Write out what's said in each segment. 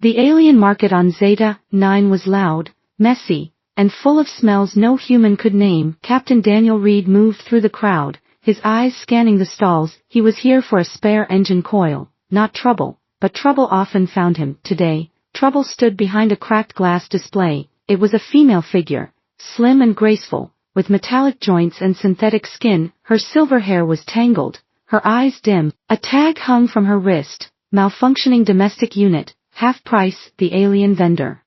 The alien market on Zeta 9 was loud, messy, and full of smells no human could name. Captain Daniel Reed moved through the crowd, his eyes scanning the stalls. He was here for a spare engine coil, not trouble, but trouble often found him. Today, trouble stood behind a cracked glass display. It was a female figure, slim and graceful, with metallic joints and synthetic skin. Her silver hair was tangled, her eyes dim. A tag hung from her wrist, malfunctioning domestic unit, half price. The alien vendor.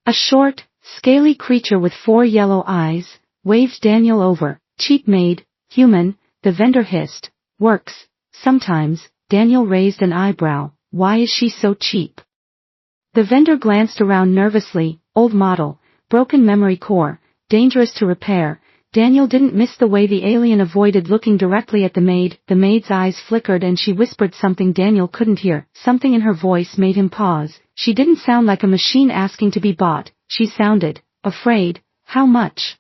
A short, scaly creature with 4 yellow eyes, waved Daniel over. Cheap Maid, human, the vendor hissed. Works, sometimes. Daniel raised an eyebrow. Why is she so cheap? The vendor glanced around nervously. Old model, broken memory core, dangerous to repair. Daniel didn't miss the way the alien avoided looking directly at the maid. The maid's eyes flickered and she whispered something Daniel couldn't hear. Something in her voice made him pause. She didn't sound like a machine asking to be bought. She sounded afraid. How much?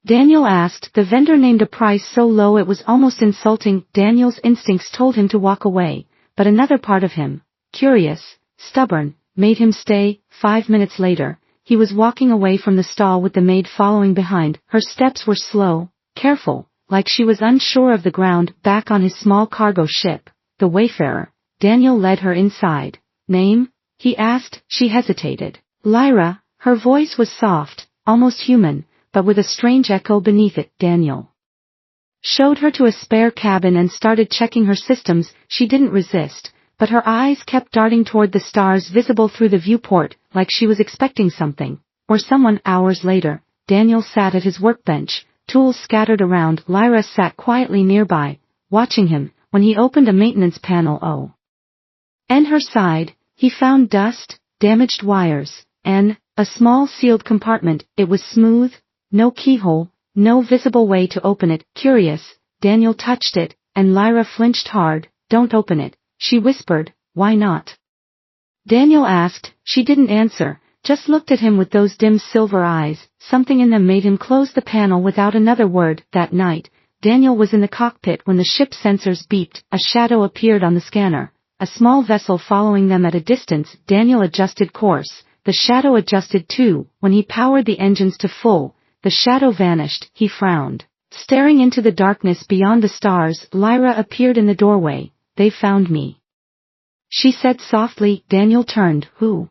Daniel asked. The vendor named a price so low it was almost insulting. Daniel's instincts told him to walk away, but another part of him, curious, stubborn, made him stay. 5 minutes later, he was walking away from the stall with the maid following behind. Her steps were slow, careful, like she was unsure of the ground. Back on his small cargo ship, the Wayfarer, Daniel led her inside. Name? He asked. She hesitated. Lyra. Her voice was soft, almost human, but with a strange echo beneath it. Daniel showed her to a spare cabin and started checking her systems. She didn't resist, but her eyes kept darting toward the stars visible through the viewport, like she was expecting something, or someone. Hours later, Daniel sat at his workbench, tools scattered around. Lyra sat quietly nearby, watching him. When he opened a maintenance panel on her side, he found dust, damaged wires, and a small sealed compartment. It was smooth, no keyhole, no visible way to open it. Curious, Daniel touched it, and Lyra flinched hard. Don't open it, she whispered. Why not? Daniel asked. She didn't answer, just looked at him with those dim silver eyes. Something in them made him close the panel without another word. That night, Daniel was in the cockpit when the ship's sensors beeped. A shadow appeared on the scanner, a small vessel following them at a distance. Daniel adjusted course. The shadow adjusted too. When he powered the engines to full, the shadow vanished. He frowned, staring into the darkness beyond the stars. Lyra appeared in the doorway. They found me, she said softly. Daniel turned. Who?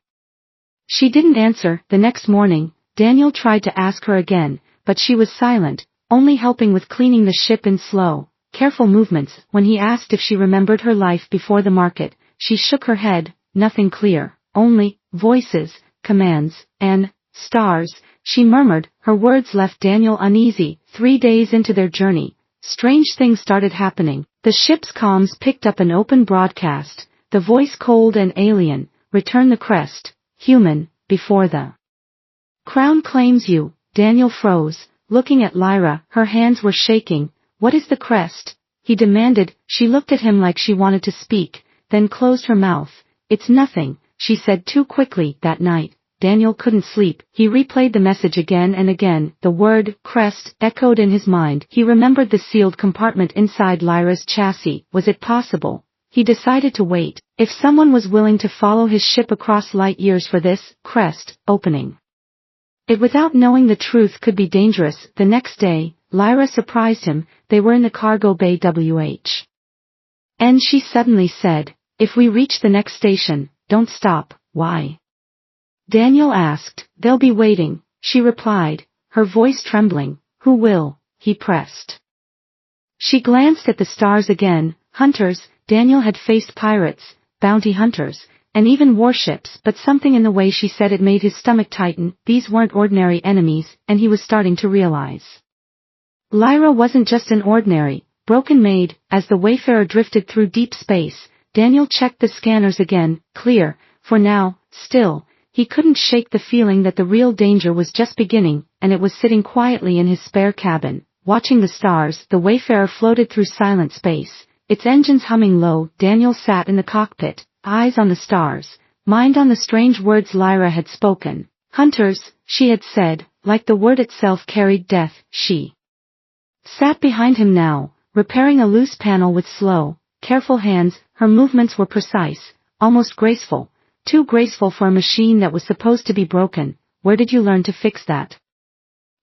She didn't answer. The next morning, Daniel tried to ask her again, but she was silent, only helping with cleaning the ship in slow, careful movements. When he asked if she remembered her life before the market, she shook her head. Nothing clear, only voices, commands, and stars. She murmured. Her words left Daniel uneasy. 3 days into their journey, strange things started happening. The ship's comms picked up an open broadcast. The voice cold and alien. Return the Crest, human, before the crown claims you. Daniel froze, looking at Lyra. Her hands were shaking. What is the Crest? He demanded. She looked at him like she wanted to speak, then closed her mouth. It's nothing, she said too quickly. That night, Daniel couldn't sleep. He replayed the message again and again. The word Crest echoed in his mind. He remembered the sealed compartment inside Lyra's chassis. Was it possible? He decided to wait. If someone was willing to follow his ship across light years for this Crest opening it without knowing the truth could be dangerous. The next day, Lyra surprised him. They were in the cargo bay and she suddenly said, if we reach the next station, don't stop. Why? Daniel asked. They'll be waiting, she replied, her voice trembling. Who will? He pressed. She glanced at the stars again. Hunters. Daniel had faced pirates, bounty hunters, and even warships, but something in the way she said it made his stomach tighten. These weren't ordinary enemies, and he was starting to realize Lyra wasn't just an ordinary, broken maid. As the Wayfarer drifted through deep space, Daniel checked the scanners again. Clear, for now. Still, he couldn't shake the feeling that the real danger was just beginning, and it was sitting quietly in his spare cabin, watching the stars. The Wayfarer floated through silent space, its engines humming low. Daniel sat in the cockpit, eyes on the stars, mind on the strange words Lyra had spoken. Hunters, she had said, like the word itself carried death. She sat behind him now, repairing a loose panel with slow, careful hands. Her movements were precise, almost graceful, too graceful for a machine that was supposed to be broken. Where did you learn to fix that?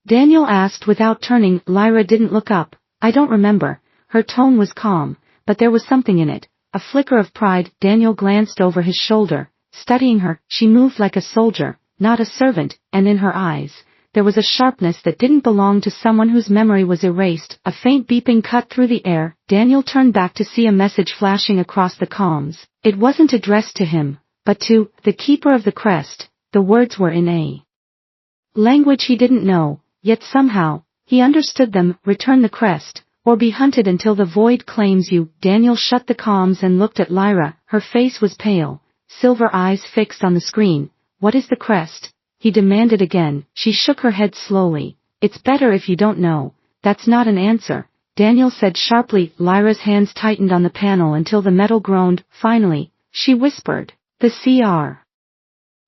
Daniel asked without turning. Lyra didn't look up. I don't remember. Her tone was calm, but there was something in it, a flicker of pride. Daniel glanced over his shoulder, studying her. She moved like a soldier, not a servant, and in her eyes, there was a sharpness that didn't belong to someone whose memory was erased. A faint beeping cut through the air. Daniel turned back to see a message flashing across the comms. It wasn't addressed to him, but to the keeper of the Crest. The words were in a language he didn't know, yet somehow, he understood them. Return the Crest, or be hunted until the void claims you. Daniel shut the comms and looked at Lyra. Her face was pale, silver eyes fixed on the screen. What is the Crest? He demanded again. She shook her head slowly. It's better if you don't know. That's not an answer, Daniel said sharply. Lyra's hands tightened on the panel until the metal groaned. Finally, she whispered, the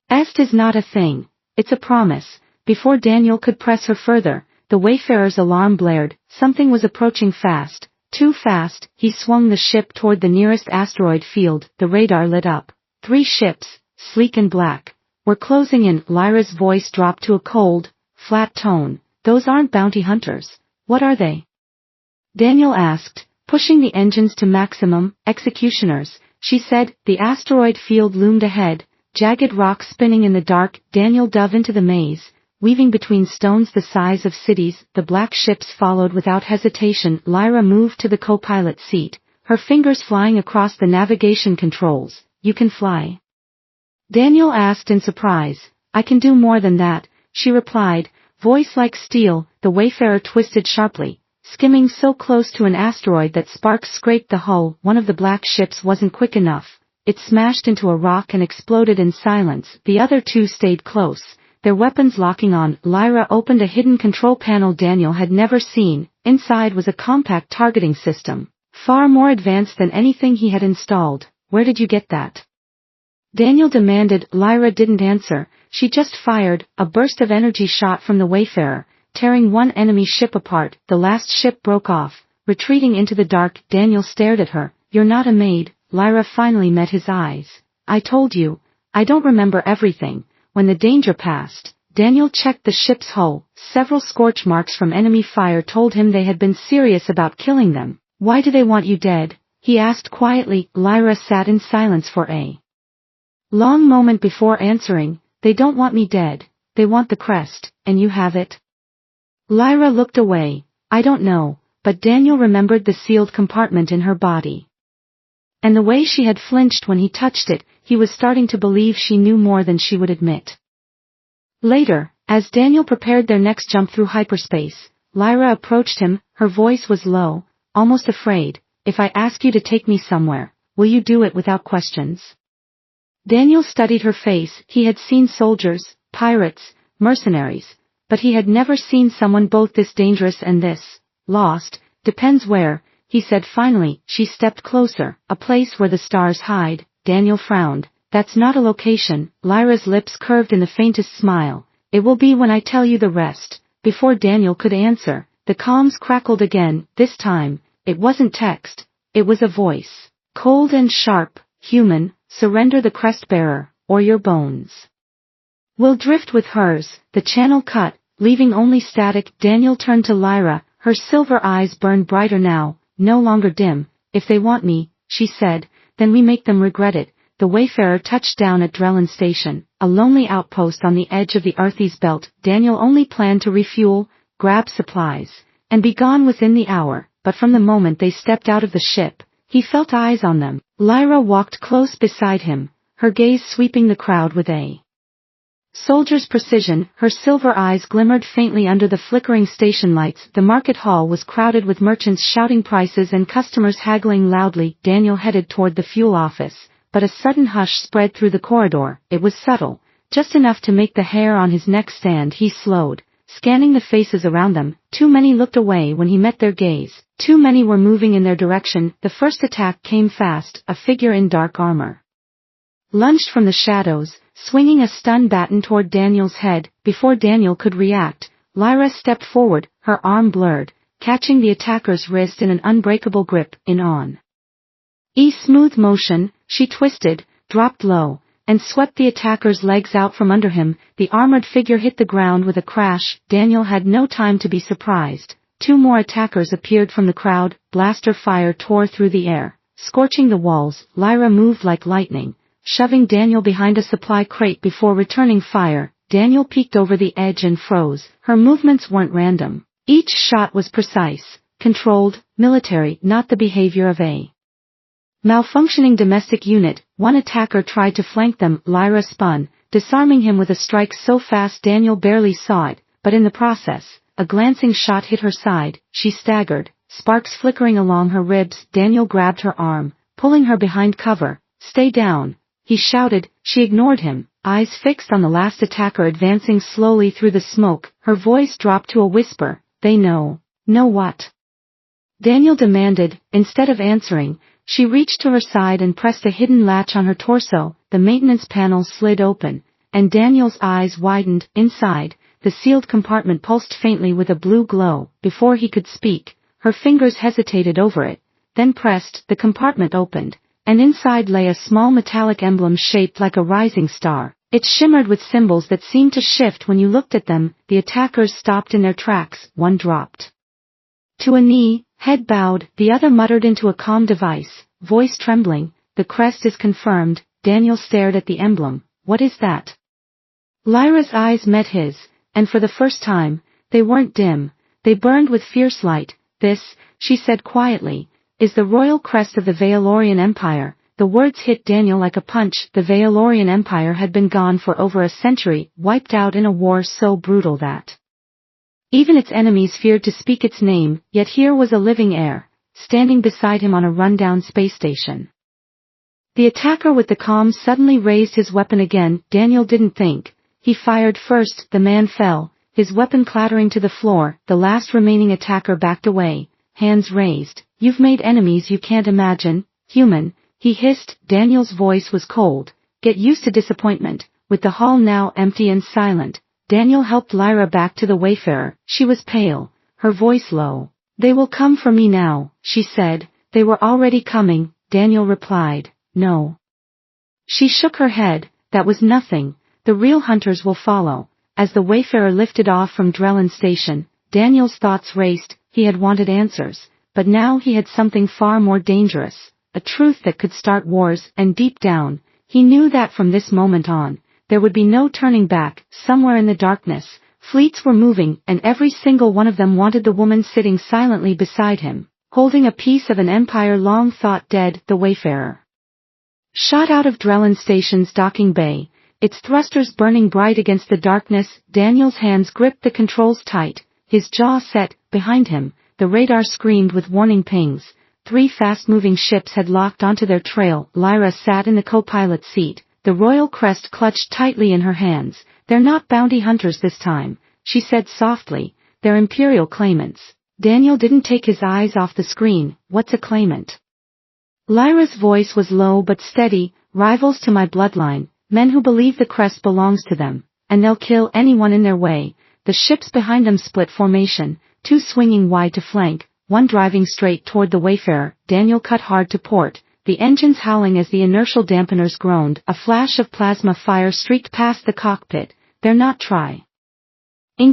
Crest is not a thing. It's a promise. Before Daniel could press her further, the Wayfarer's alarm blared. Something was approaching fast. Too fast. He swung the ship toward the nearest asteroid field. The radar lit up. 3 ships, sleek and black, were closing in. Lyra's voice dropped to a cold, flat tone. Those aren't bounty hunters. What are they? Daniel asked, pushing the engines to maximum. Executioners, she said. The asteroid field loomed ahead, jagged rocks spinning in the dark. Daniel dove into the maze, weaving between stones the size of cities. The black ships followed without hesitation. Lyra moved to the co-pilot seat, her fingers flying across the navigation controls. You can fly? Daniel asked in surprise. I can do more than that, she replied, voice like steel. The Wayfarer twisted sharply, skimming so close to an asteroid that sparks scraped the hull. One of the black ships wasn't quick enough. It smashed into a rock and exploded in silence. The other 2 stayed close, their weapons locking on. Lyra opened a hidden control panel Daniel had never seen. Inside was a compact targeting system, far more advanced than anything he had installed. Where did you get that? Daniel demanded. Lyra didn't answer. She just fired. A burst of energy shot from the Wayfarer, tearing one enemy ship apart. The last ship broke off, retreating into the dark. Daniel stared at her. You're not a maid. Lyra finally met his eyes. I told you. I don't remember everything. When the danger passed, Daniel checked the ship's hull. Several scorch marks from enemy fire told him they had been serious about killing them. Why do they want you dead? He asked quietly. Lyra sat in silence for a long moment before answering. They don't want me dead. They want the Crest, and you have it? Lyra looked away. I don't know, but Daniel remembered the sealed compartment in her body, and the way she had flinched when he touched it. He was starting to believe she knew more than she would admit. Later, as Daniel prepared their next jump through hyperspace, Lyra approached him. Her voice was low, almost afraid. If I ask you to take me somewhere, will you do it without questions? Daniel studied her face. He had seen soldiers, pirates, mercenaries, but he had never seen someone both this dangerous and this lost. Depends where, he said finally. She stepped closer. A place where the stars hide. Daniel frowned. That's not a location. Lyra's lips curved in the faintest smile. It will be when I tell you the rest. Before Daniel could answer, the comms crackled again. This time, it wasn't text. It was a voice. Cold and sharp. Human, surrender the Crest bearer, or your bones will drift with hers. The channel cut, leaving only static. Daniel turned to Lyra. Her silver eyes burned brighter now, no longer dim. If they want me, she said, then we make them regret it. The Wayfarer touched down at Drellin Station, a lonely outpost on the edge of the Arthes belt. Daniel only planned to refuel, grab supplies, and be gone within the hour, but from the moment they stepped out of the ship, he felt eyes on them. Lyra walked close beside him, her gaze sweeping the crowd with a soldier's precision. Her silver eyes glimmered faintly under the flickering station lights. The market hall was crowded with merchants shouting prices and customers haggling loudly. Daniel headed toward the fuel office, but a sudden hush spread through the corridor. It was subtle, just enough to make the hair on his neck stand. He slowed, scanning the faces around them. Too many looked away when he met their gaze. Too many were moving in their direction. The first attack came fast. A figure in dark armor lunged from the shadows, swinging a stun baton toward Daniel's head. Before Daniel could react, Lyra stepped forward, her arm blurred, catching the attacker's wrist in an unbreakable grip. In on smooth motion, she twisted, dropped low, and swept the attacker's legs out from under him. The armored figure hit the ground with a crash. Daniel had no time to be surprised. Two more attackers appeared from the crowd. Blaster fire tore through the air, scorching the walls. Lyra moved like lightning, shoving Daniel behind a supply crate before returning fire. Daniel peeked over the edge and froze. Her movements weren't random. Each shot was precise, controlled, military, not the behavior of a malfunctioning domestic unit. One attacker tried to flank them. Lyra spun, disarming him with a strike so fast Daniel barely saw it, but in the process, a glancing shot hit her side. She staggered, sparks flickering along her ribs. Daniel grabbed her arm, pulling her behind cover. "Stay down," he shouted. She ignored him, eyes fixed on the last attacker advancing slowly through the smoke. Her voice dropped to a whisper. "They know." "Know what?" Daniel demanded. Instead of answering, she reached to her side and pressed a hidden latch on her torso. The maintenance panel slid open, and Daniel's eyes widened. Inside, the sealed compartment pulsed faintly with a blue glow. Before he could speak, her fingers hesitated over it, then pressed. The compartment opened, and inside lay a small metallic emblem shaped like a rising star. It shimmered with symbols that seemed to shift when you looked at them. The attackers stopped in their tracks. One dropped to a knee, head bowed. The other muttered into a calm device, voice trembling. "The crest is confirmed." Daniel stared at the emblem. "What is that?" Lyra's eyes met his, and for the first time, they weren't dim. They burned with fierce light. "This," she said quietly, "is the royal crest of the Veilorian Empire." The words hit Daniel like a punch. The Veilorian Empire had been gone for over a century, wiped out in a war so brutal that even its enemies feared to speak its name. Yet here was a living heir, standing beside him on a rundown space station. The attacker with the comm suddenly raised his weapon again. Daniel didn't think. He fired first. The man fell, his weapon clattering to the floor. The last remaining attacker backed away, hands raised. "You've made enemies you can't imagine, human," he hissed. Daniel's voice was cold. "Get used to disappointment." With the hall now empty and silent, Daniel helped Lyra back to the Wayfarer. She was pale, her voice low. "They will come for me now," she said. "They were already coming," Daniel replied. "No." She shook her head. "That was nothing. The real hunters will follow." As the Wayfarer lifted off from Drellin Station, Daniel's thoughts raced. He had wanted answers, but now he had something far more dangerous, a truth that could start wars. And deep down, he knew that from this moment on, there would be no turning back. Somewhere in the darkness, fleets were moving, and every single one of them wanted the woman sitting silently beside him, holding a piece of an empire long thought dead. The Wayfarer shot out of Drellin Station's docking bay, its thrusters burning bright against the darkness. Daniel's hands gripped the controls tight, his jaw set. Behind him, the radar screamed with warning pings. 3 fast-moving ships had locked onto their trail. Lyra sat in the co-pilot seat, the royal crest clutched tightly in her hands. "They're not bounty hunters this time," she said softly. "They're imperial claimants." Daniel didn't take his eyes off the screen. "What's a claimant?" Lyra's voice was low but steady. "Rivals to my bloodline, men who believe the crest belongs to them, and they'll kill anyone in their way." The ships behind them split formation, 2 swinging wide to flank, 1 driving straight toward the Wayfarer. Daniel cut hard to port, the engines howling as the inertial dampeners groaned. A flash of plasma fire streaked past the cockpit. "They're not trying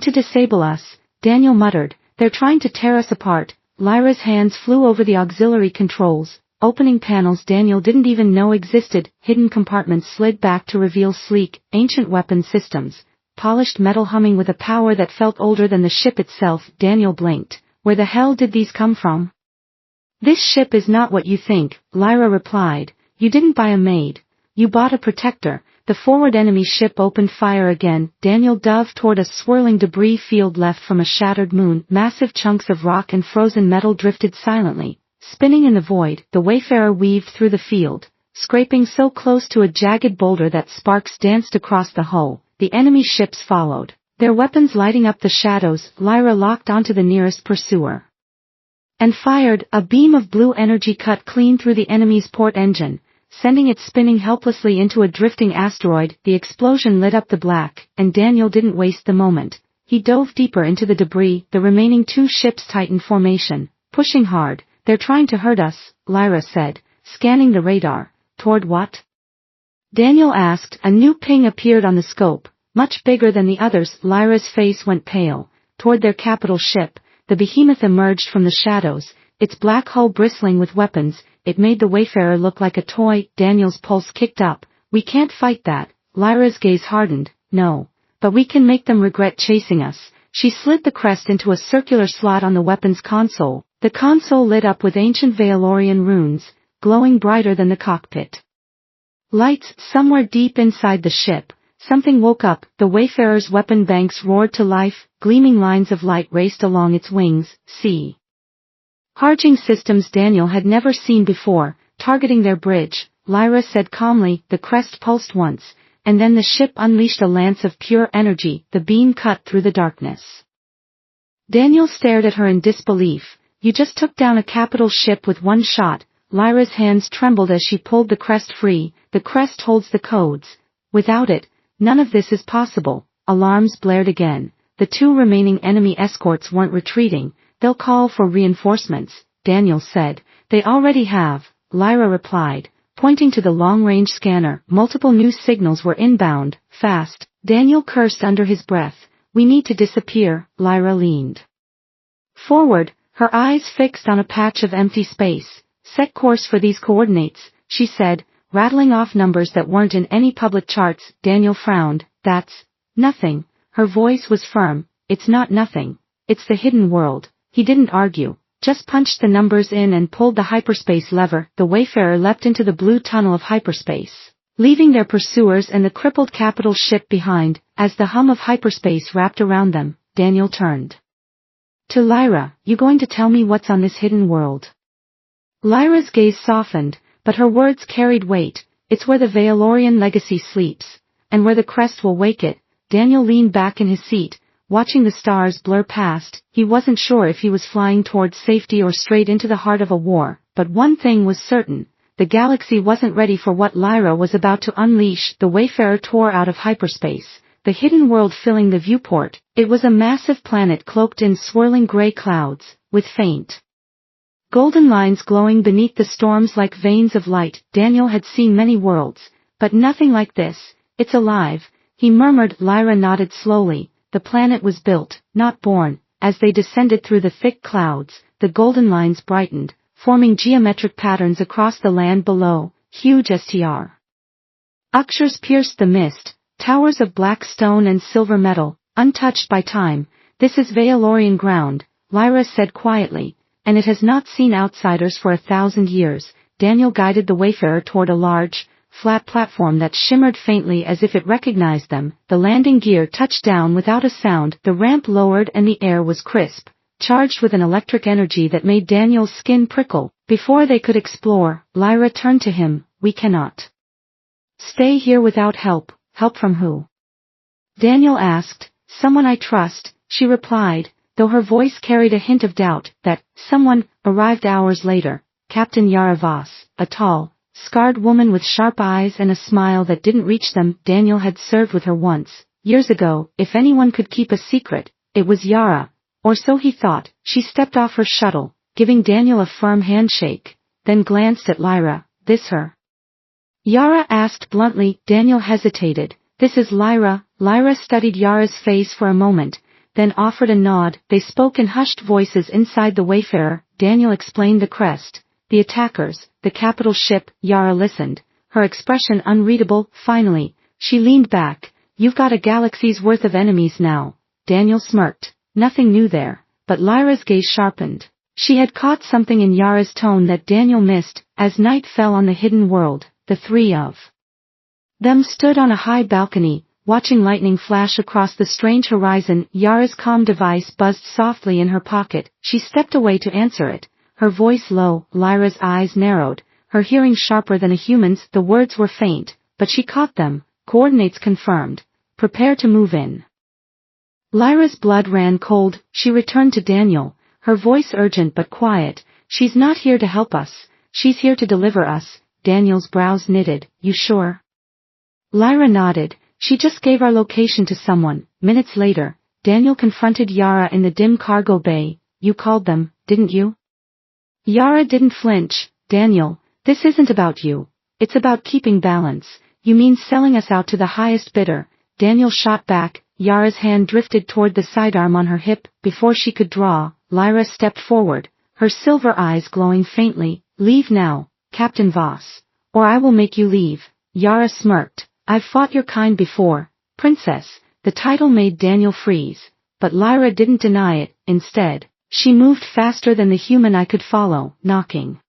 to disable us," Daniel muttered. "They're trying to tear us apart." Lyra's hands flew over the auxiliary controls, opening panels Daniel didn't even know existed. Hidden compartments slid back to reveal sleek, ancient weapon systems, polished metal humming with a power that felt older than the ship itself. Daniel blinked. Where the hell did these come from? "This ship is not what you think," Lyra replied. "You didn't buy a Maid. You bought a protector." The forward enemy ship opened fire again. Daniel dove toward a swirling debris field left from a shattered moon. Massive chunks of rock and frozen metal drifted silently, spinning in the void. The Wayfarer weaved through the field, scraping so close to a jagged boulder that sparks danced across the hull. The enemy ships followed, their weapons lighting up the shadows. Lyra locked onto the nearest pursuer and fired. A beam of blue energy cut clean through the enemy's port engine, sending it spinning helplessly into a drifting asteroid. The explosion lit up the black, and Daniel didn't waste the moment. He dove deeper into the debris. The remaining 2 ships tightened formation, pushing hard. "They're trying to hurt us," Lyra said, scanning the radar. "Toward what?" Daniel asked. A new ping appeared on the scope, much bigger than the others. Lyra's face went pale. Toward their capital ship, the behemoth emerged from the shadows, its black hull bristling with weapons. It made the Wayfarer look like a toy. Daniel's pulse kicked up. We can't fight that. Lyra's gaze hardened. No. But we can make them regret chasing us. She slid the Crest into a circular slot on the weapons console. The console lit up with ancient Valorian runes, glowing brighter than the cockpit. Lights. Somewhere deep inside the ship, something woke up. The Wayfarer's weapon banks roared to life, gleaming lines of light raced along its wings. See. Harging systems Daniel had never seen before, targeting their bridge. Lyra said calmly. The Crest pulsed once, and then the ship unleashed a lance of pure energy. The beam cut through the darkness. Daniel stared at her in disbelief. You just took down a capital ship with one shot. Lyra's hands trembled as she pulled the Crest free. The Crest holds the codes. Without it, none of this is possible. Alarms blared again. The two remaining enemy escorts weren't retreating. They'll call for reinforcements, Daniel said. They already have, Lyra replied, pointing to the long-range scanner. Multiple new signals were inbound, fast. Daniel cursed under his breath. We need to disappear. Lyra leaned forward, her eyes fixed on a patch of empty space. Set course for these coordinates, she said, rattling off numbers that weren't in any public charts. Daniel frowned. That's nothing. Her voice was firm. It's not nothing. It's the hidden world. He didn't argue, just punched the numbers in and pulled the hyperspace lever. The Wayfarer leapt into the blue tunnel of hyperspace, leaving their pursuers and the crippled capital ship behind. As the hum of hyperspace wrapped around them, Daniel turned to Lyra. You going to tell me what's on this hidden world? Lyra's gaze softened, but her words carried weight. It's where the Valorian legacy sleeps, and where the Crest will wake it. Daniel leaned back in his seat, watching the stars blur past. He wasn't sure if he was flying towards safety or straight into the heart of a war, but one thing was certain. The galaxy wasn't ready for what Lyra was about to unleash. The Wayfarer tore out of hyperspace, the hidden world filling the viewport. It was a massive planet cloaked in swirling gray clouds, with faint golden lines glowing beneath the storms like veins of light. Daniel had seen many worlds, but nothing like this. It's alive, he murmured. Lyra nodded slowly. The planet was built, not born. As they descended through the thick clouds, the golden lines brightened, forming geometric patterns across the land below. Huge str. Akshars pierced the mist, towers of black stone and silver metal, untouched by time. This is Valorian ground, Lyra said quietly, and it has not seen outsiders for 1,000 years. Daniel guided the Wayfarer toward a large, flat platform that shimmered faintly as if it recognized them. The landing gear touched down without a sound. The ramp lowered and the air was crisp, charged with an electric energy that made Daniel's skin prickle. Before they could explore, Lyra turned to him. We cannot stay here without help. Help from who? Daniel asked. Someone I trust, she replied, though her voice carried a hint of doubt. That someone arrived hours later. Captain Yara Voss, a tall, scarred woman with sharp eyes and a smile that didn't reach them. Daniel had served with her once, years ago. If anyone could keep a secret, it was Yara, or so he thought. She stepped off her shuttle, giving Daniel a firm handshake, then glanced at Lyra. This her? Yara asked bluntly. Daniel hesitated. This is Lyra. Lyra studied Yara's face for a moment, then offered a nod. They spoke in hushed voices inside the Wayfarer. Daniel explained the Crest, the attackers, the capital ship. Yara listened, her expression unreadable. Finally, she leaned back. You've got a galaxy's worth of enemies now. Daniel smirked. Nothing new there, but Lyra's gaze sharpened. She had caught something in Yara's tone that Daniel missed. As night fell on the hidden world, the three of them stood on a high balcony, watching lightning flash across the strange horizon. Yara's comm device buzzed softly in her pocket. She stepped away to answer it, her voice low. Lyra's eyes narrowed, her hearing sharper than a human's. The words were faint, but she caught them. Coordinates confirmed. Prepare to move in. Lyra's blood ran cold. She returned to Daniel, her voice urgent but quiet. She's not here to help us. She's here to deliver us. Daniel's brows knitted. You sure? Lyra nodded. She just gave our location to someone. Minutes later, Daniel confronted Yara in the dim cargo bay. You called them, didn't you? Yara didn't flinch. Daniel, this isn't about you. It's about keeping balance. you mean selling us out to the highest bidder? Daniel shot back. Yara's hand drifted toward the sidearm on her hip. Before she could draw, Lyra stepped forward, her silver eyes glowing faintly. Leave now, Captain Voss, or I will make you leave. Yara smirked. I've fought your kind before, Princess. The title made Daniel freeze, but Lyra didn't deny it. Instead, she moved faster than the human eye could follow, knocking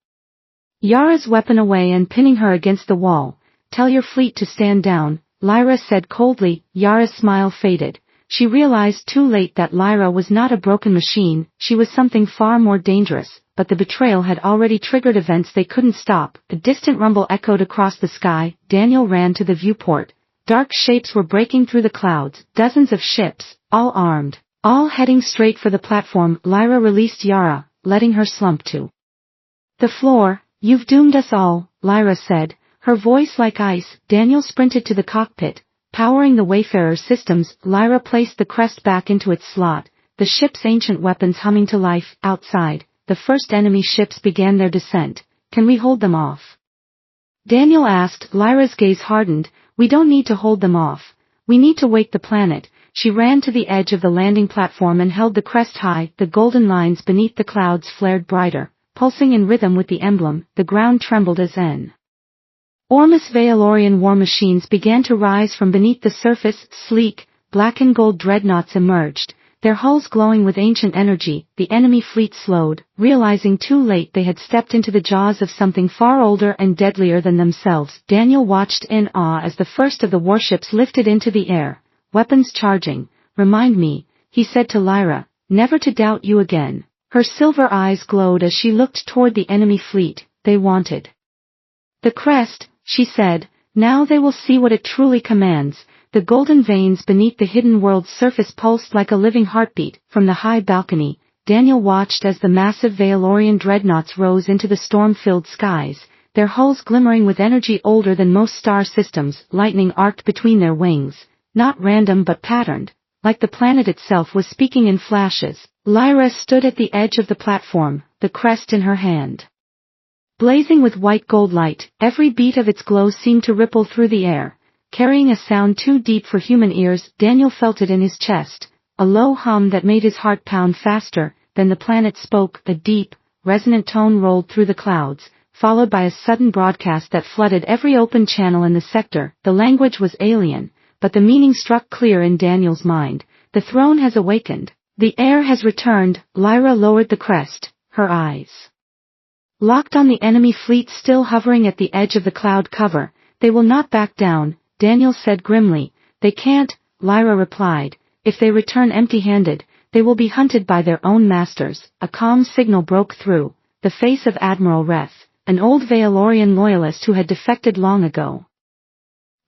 Yara's weapon away and pinning her against the wall. Tell your fleet to stand down, Lyra said coldly. Yara's smile faded. She realized too late that Lyra was not a broken machine, she was something far more dangerous, but the betrayal had already triggered events they couldn't stop. A distant rumble echoed across the sky. Daniel ran to the viewport. Dark shapes were breaking through the clouds, dozens of ships, all armed, all heading straight for the platform. Lyra released Yara, letting her slump to the floor. You've doomed us all, Lyra said, her voice like ice. Daniel sprinted to the cockpit, powering the Wayfarer systems. Lyra placed the Crest back into its slot, the ship's ancient weapons humming to life. Outside, the first enemy ships began their descent. Can we hold them off? Daniel asked. Lyra's gaze hardened. We don't need to hold them off. We need to wake the planet. She ran to the edge of the landing platform and held the Crest high. The golden lines beneath the clouds flared brighter, pulsing in rhythm with the emblem. The ground trembled as enormous Valorian war machines began to rise from beneath the surface. Sleek, black and gold dreadnoughts emerged, their hulls glowing with ancient energy. The enemy fleet slowed, realizing too late they had stepped into the jaws of something far older and deadlier than themselves. Daniel watched in awe as the first of the warships lifted into the air, weapons charging. Remind me, he said to Lyra, never to doubt you again. Her silver eyes glowed as she looked toward the enemy fleet. They wanted the Crest, she said. Now they will see what it truly commands. The golden veins beneath the hidden world's surface pulsed like a living heartbeat. From the high balcony, Daniel watched as the massive Valorian dreadnoughts rose into the storm-filled skies, their hulls glimmering with energy older than most star systems. Lightning arced between their wings, not random but patterned, like the planet itself was speaking in flashes. Lyra stood at the edge of the platform, the Crest in her hand, blazing with white gold light. Every beat of its glow seemed to ripple through the air, carrying a sound too deep for human ears. Daniel felt it in his chest, a low hum that made his heart pound faster. Then the planet spoke. A deep, resonant tone rolled through the clouds, followed by a sudden broadcast that flooded every open channel in the sector. The language was alien, but the meaning struck clear in Daniel's mind. The throne has awakened. The heir has returned. Lyra lowered the Crest, her eyes locked on the enemy fleet still hovering at the edge of the cloud cover. They will not back down, Daniel said grimly. They can't, Lyra replied. If they return empty-handed, they will be hunted by their own masters. A calm signal broke through, the face of Admiral Reth, an old Valorian loyalist who had defected long ago.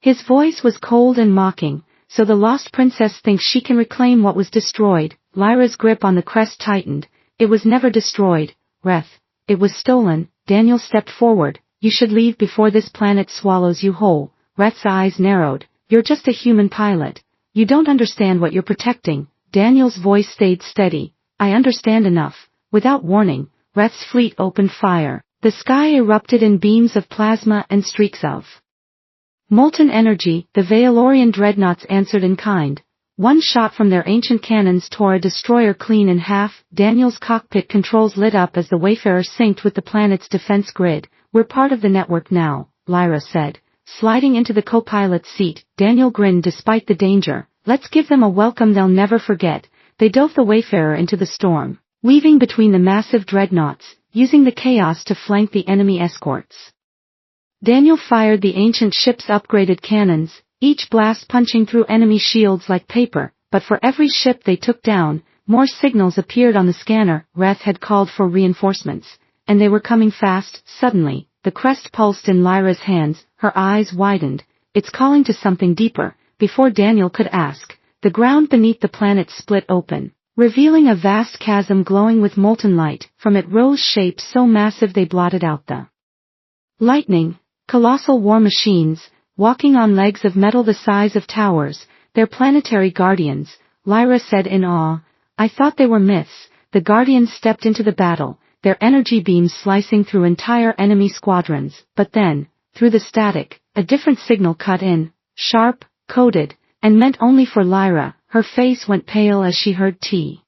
His voice was cold and mocking. So the lost princess thinks she can reclaim what was destroyed. Lyra's grip on the Crest tightened. It was never destroyed, Reth. It was stolen. Daniel stepped forward. You should leave before this planet swallows you whole. Reth's eyes narrowed. You're just a human pilot. You don't understand what you're protecting. Daniel's voice stayed steady. I understand enough. Without warning, Reth's fleet opened fire. The sky erupted in beams of plasma and streaks of molten energy. The Valorian dreadnoughts answered in kind. One shot from their ancient cannons tore a destroyer clean in half. Daniel's cockpit controls lit up as the Wayfarer synced with the planet's defense grid. We're part of the network now, Lyra said, sliding into the co-pilot's seat. Daniel grinned despite the danger. Let's give them a welcome they'll never forget. They dove the Wayfarer into the storm, weaving between the massive dreadnoughts, using the chaos to flank the enemy escorts. Daniel fired the ancient ship's upgraded cannons, each blast punching through enemy shields like paper. But for every ship they took down, more signals appeared on the scanner. Reth had called for reinforcements, and they were coming fast. Suddenly, the Crest pulsed in Lyra's hands. Her eyes widened. It's calling to something deeper. Before Daniel could ask, the ground beneath the planet split open, revealing a vast chasm glowing with molten light. From it rose shapes so massive they blotted out the lightning. Colossal war machines, walking on legs of metal the size of towers, they're planetary guardians, Lyra said in awe. I thought they were myths. The guardians stepped into the battle, their energy beams slicing through entire enemy squadrons. But then, through the static, a different signal cut in, sharp, coded, and meant only for Lyra. Her face went pale as she heard T.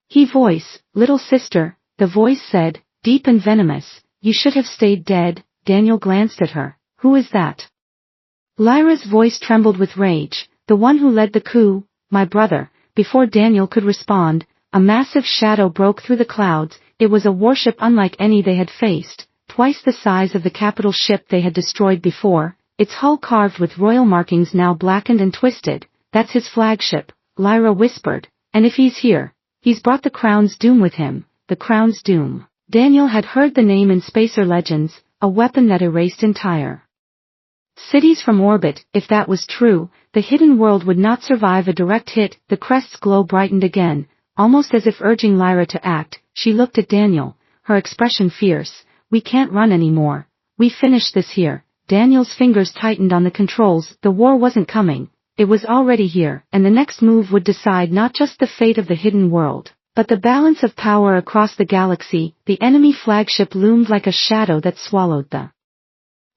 He voice, "Little sister," the voice said, deep and venomous, "you should have stayed dead." Daniel glanced at her. "Who is that?" Lyra's voice trembled with rage. "The one who led the coup, my brother." Before Daniel could respond, a massive shadow broke through the clouds. It was a warship unlike any they had faced, twice the size of the capital ship they had destroyed before, its hull carved with royal markings now blackened and twisted. "That's his flagship," Lyra whispered, "and if he's here, he's brought the Crown's doom with him." The Crown's doom. Daniel had heard the name in spacer legends, a weapon that erased entire cities from orbit. If that was true, the hidden world would not survive a direct hit. The Crest's glow brightened again, almost as if urging Lyra to act. She looked at Daniel, her expression fierce. "We can't run anymore. We finished this here." Daniel's fingers tightened on the controls. The war wasn't coming. It was already here, and the next move would decide not just the fate of the hidden world, but the balance of power across the galaxy. The enemy flagship loomed like a shadow that swallowed the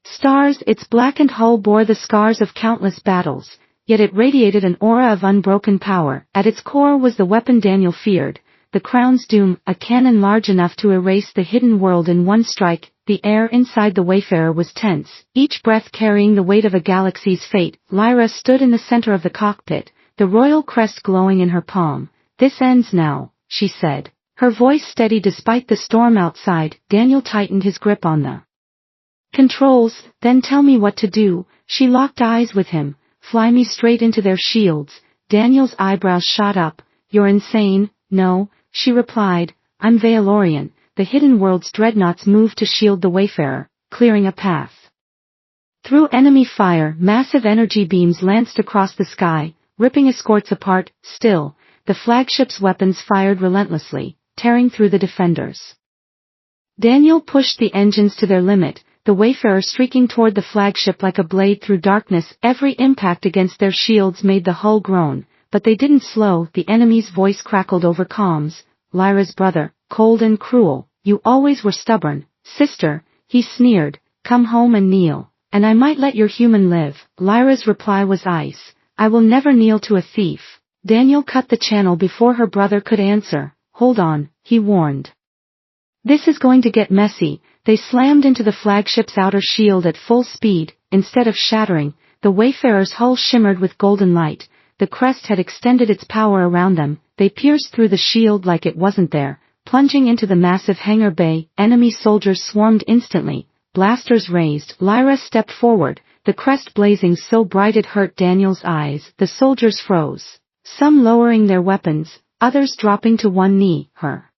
stars. Its blackened hull bore the scars of countless battles, yet it radiated an aura of unbroken power. At its core was the weapon Daniel feared, the Crown's doom, a cannon large enough to erase the hidden world in one strike. The air inside the Wayfarer was tense, each breath carrying the weight of a galaxy's fate. Lyra stood in the center of the cockpit, the royal crest glowing in her palm. "This ends now," she said, her voice steady despite the storm outside. Daniel tightened his grip on the controls. "Then tell me what to do." She locked eyes with him. "Fly me straight into their shields." Daniel's eyebrows shot up. "You're insane." "No," she replied, "I'm Valorian." The hidden world's dreadnoughts moved to shield the Wayfarer, clearing a path through enemy fire. Massive energy beams lanced across the sky, ripping escorts apart. Still, the flagship's weapons fired relentlessly, tearing through the defenders. Daniel pushed the engines to their limit, the Wayfarer streaking toward the flagship like a blade through darkness. Every impact against their shields made the hull groan, but they didn't slow. The enemy's voice crackled over comms. "Lyra's brother, cold and cruel. You always were stubborn, sister," he sneered. "Come home and kneel, and I might let your human live." Lyra's reply was ice. "I will never kneel to a thief." Daniel cut the channel before her brother could answer. "Hold on," he warned. "This is going to get messy." They slammed into the flagship's outer shield at full speed. Instead of shattering, the Wayfarer's hull shimmered with golden light. The Crest had extended its power around them. They pierced through the shield like it wasn't there, plunging into the massive hangar bay. Enemy soldiers swarmed instantly, blasters raised. Lyra stepped forward, the crest blazing so bright it hurt Daniel's eyes. The soldiers froze, some lowering their weapons, others dropping to one knee. Her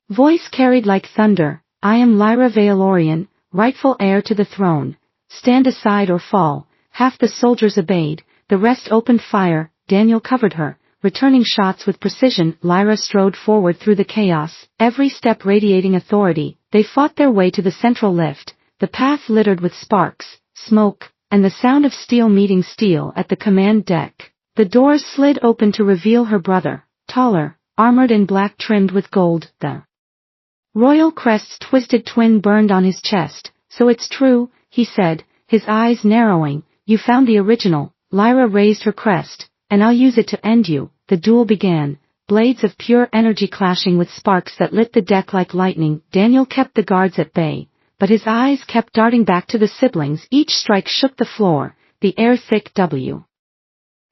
voice carried like thunder. "I am Lyra Valorian, rightful heir to the throne. Stand aside or fall." Half the soldiers obeyed, the rest opened fire. Daniel covered her, returning shots with precision. Lyra strode forward through the chaos, every step radiating authority. They fought their way to the central lift, the path littered with sparks, smoke, and the sound of steel meeting steel at the command deck. The doors slid open to reveal her brother, taller, armored in black trimmed with gold. The royal crest's twisted twin burned on his chest. "So it's true," he said, his eyes narrowing. "You found the original." Lyra raised her crest. "And I'll use it to end you." The duel began, blades of pure energy clashing with sparks that lit the deck like lightning. Daniel kept the guards at bay, but his eyes kept darting back to the siblings. Each strike shook the floor, the air thick w.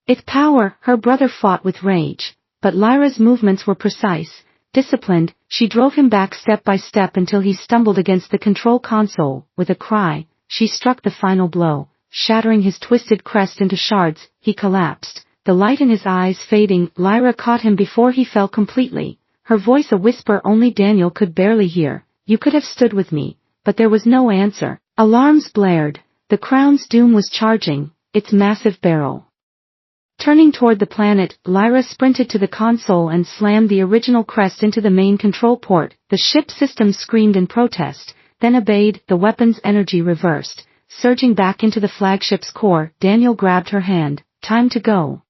Its power. Her brother fought with rage, but Lyra's movements were precise, disciplined. She drove him back step by step until he stumbled against the control console. With a cry, she struck the final blow, shattering his twisted crest into shards. He collapsed, the light in his eyes fading. Lyra caught him before he fell completely, her voice a whisper only Daniel could barely hear. "You could have stood with me." But there was no answer. Alarms blared. The Crown's doom was charging, its massive barrel turning toward the planet. Lyra sprinted to the console and slammed the original crest into the main control port. The ship system screamed in protest, then obeyed. The weapon's energy reversed, surging back into the flagship's core. Daniel grabbed her hand. "Time to go."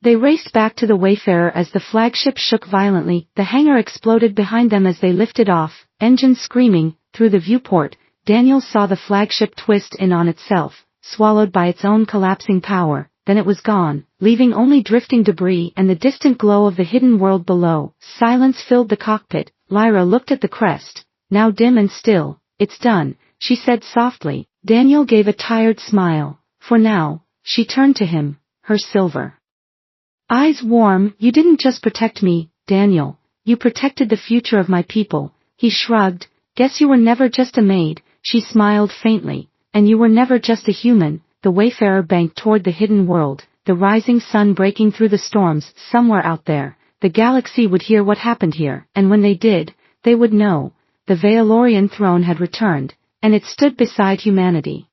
They raced back to the Wayfarer as the flagship shook violently. The hangar exploded behind them as they lifted off, engines screaming. Through the viewport, Daniel saw the flagship twist in on itself, swallowed by its own collapsing power, then it was gone, leaving only drifting debris and the distant glow of the hidden world below. Silence filled the cockpit. Lyra looked at the Crest, now dim and still. It's done, she said softly. Daniel gave a tired smile. For now, she turned to him, her silver eyes warm. You didn't just protect me, Daniel, you protected the future of my people. He shrugged. Guess you were never just a maid, she smiled faintly, and you were never just a human. The wayfarer banked toward the hidden world, the rising sun breaking through the storms. Somewhere out there, the galaxy would hear what happened here, and when they did, they would know. The Valorian throne had returned, and it stood beside humanity.